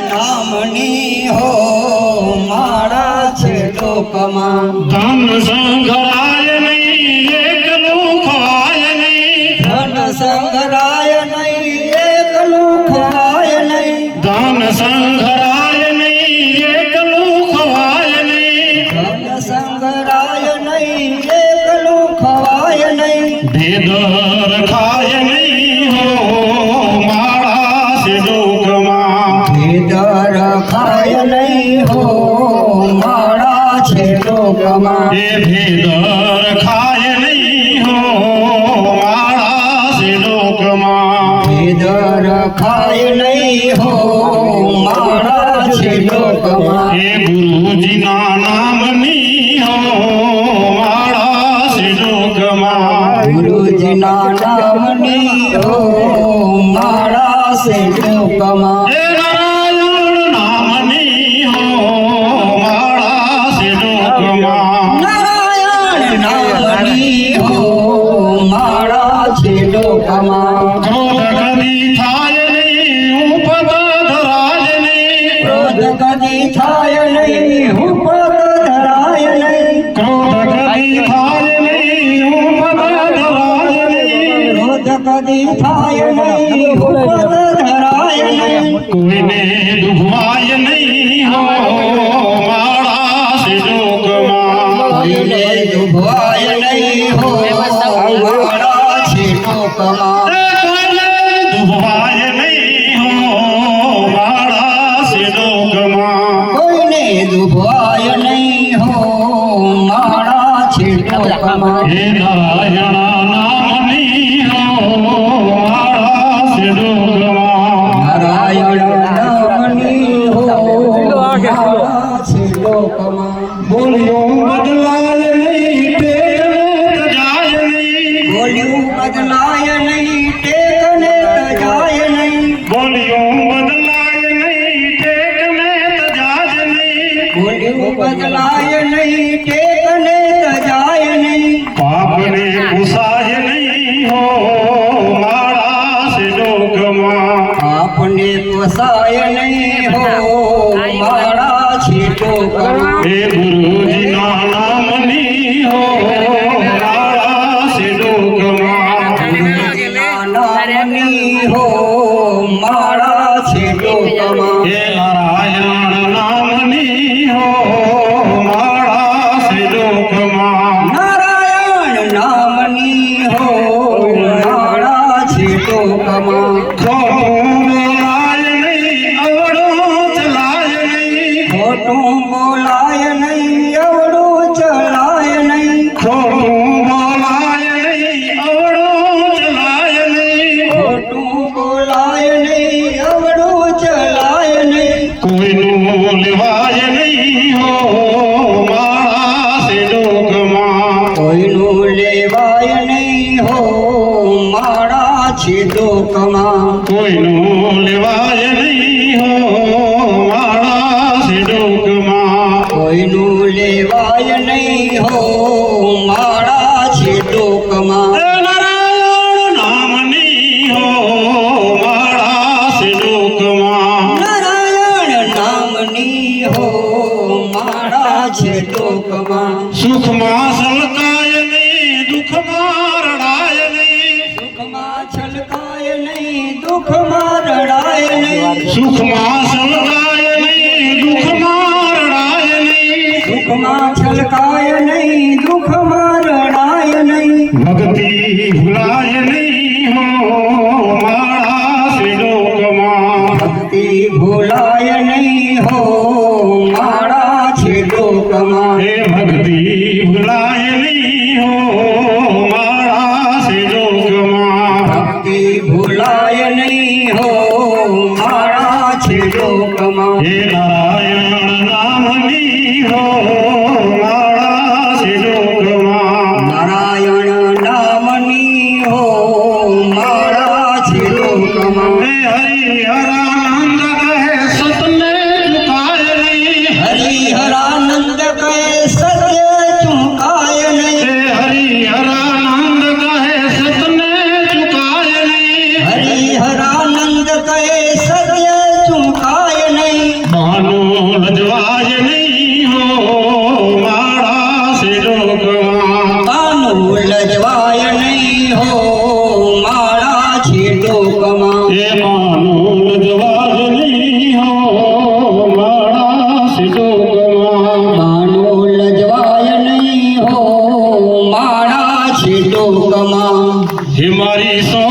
નામની હો માળા છે લોકમાં ધન સંઘરાય નહીં એકલું ખવાય નહીં ધન સંઘરાય નહીં એકલું ખવાય નહીં ધન સંઘરાય નહીં એકલું ખવાય નહીં ધન સંઘરાય નહીં એકલું ખવાય નહીં ભેદ રખાય નહીં હો માળા છે લોકમાં ભેદ રખાય નહીં હો માળા છે લોકમાં એ ભેદ રખાય નહીં હો માળા છે લોકમાં ભેદ રખાય નહીં હો માળા છે લોકમાં એ ગુરુજીના નામની હો માળા છે લોકમાં ગુરુજીના નામની હો માળા છે લોકમાં એ નારાયણ નામની હો માળા છે લોકમાં નારાયણ નામની હો માળા છે લોકમાં ક્રોધ કદી થાય નહીં ઉપદ ધરાય નહીં ક્રોધ કદી થાય નહીં ઉપદ ધરાય નહીં ક્રોધ કદી થાય નહીં ઉપદ ધરાય નહીં ક્રોધ કદી થાય નહીં ઉપદ ધરાય નહીં કોઈને દુભવાય નહીં હો માળા છે લોકમાં કોઈને દુભવાય નહીં હો માળા છે લોકમાં કોઈને દુભવાય નહીં હો માળા છે લોકમાં કોઈને દુભવાય નહીં હો માળા છે લોકમાં હે નારાયણ નામની હો માળા છે લોકમાં નારાયણ નામની હો માળા છે લોકમાં બોલ્યો બદલાય નહીં ટેકને તજાય નહીં બોલ્યું બદલાય નહીં ટેકને તજાય નહીં બોલ્યો બદલાય નહીં ટેકને તજાય નહીં બોલ્યું બદલાય નહીં ટેકને તજાય નહીં પાપને પુસાય નહીં હો માળા છે લોકમાં આપને પોસાય નહીં હો માળા છે લોકમાં હે ગુરુજીના નામની હો માળા છે લોકમાં ગુરુજીના નામની હો માળા છે લોકમાં હે નારાયણ નામની હો માળા છે લોકમાં નારાયણ નામની હો માળા છે લોકમાં ખોટું બોલાય નહીં અવળું ચલાય નહીં ખોટું બોલાય નહીં અવળું ચલાય નહીં ખોટું બોલાય નહીં અવળું ચલાય નહીં ખોટું બોલાય નહીં અવળું ચલાય નહીં કોઈનું લેવાય નહીં હો માળા છે લોકમાં કોઈનું લેવાય નહીં હો માળા છે લોકમાં કોઈનું લેવાય નહીં હો માળા છે લોકમાં કોઈનું લેવાય નહીં હો માળા છે લોકમાં હે નારાયણ નામની હો માળા છે લોકમાં નારાયણ નામની હો માળા છે લોકમાં સુખમાં સલકાય નહીં દુઃખમાં રડાય નહીં સુખમાં છલકાય નહીં દુઃખમાં રડાય નહીં સુખમાં સલકાય નહીં દુઃખમાં રડાય નહીં સુખમાં છલકાય નહીં દુઃખમાં રડાય નહીં ભક્તિ ભૂલાય નહીં હો માળા છે લોકમાં ભક્તિ ભૂલાય નહીં હો માળા છે લોકમાં હે ભક્તિ ભૂલાય નહીં હો માળા છે લોકમાં ભક્તિ ભૂલાય નહીં હો માળા છે લોકમાં હે નારાયણ નામની હો માળા છે લોકમાં નારાયણ નામની હો માળા છે લોકમાં હે હરિહરાનંદ કહે સતને ચુકાય નહીં હરિહરાનંદ કહે સત્ય ચૂકાય નહીં હે હરિહરાનંદ કહે સતને ચુકાય નહીં હરિહરાનંદ કહે સત્ય ચૂકાય નહીં માનું લજવાજ નહીં હો મારા સિટોકમાં માનો લજવાય નહીં હો મારા છે ટોકમાં હે મારી સો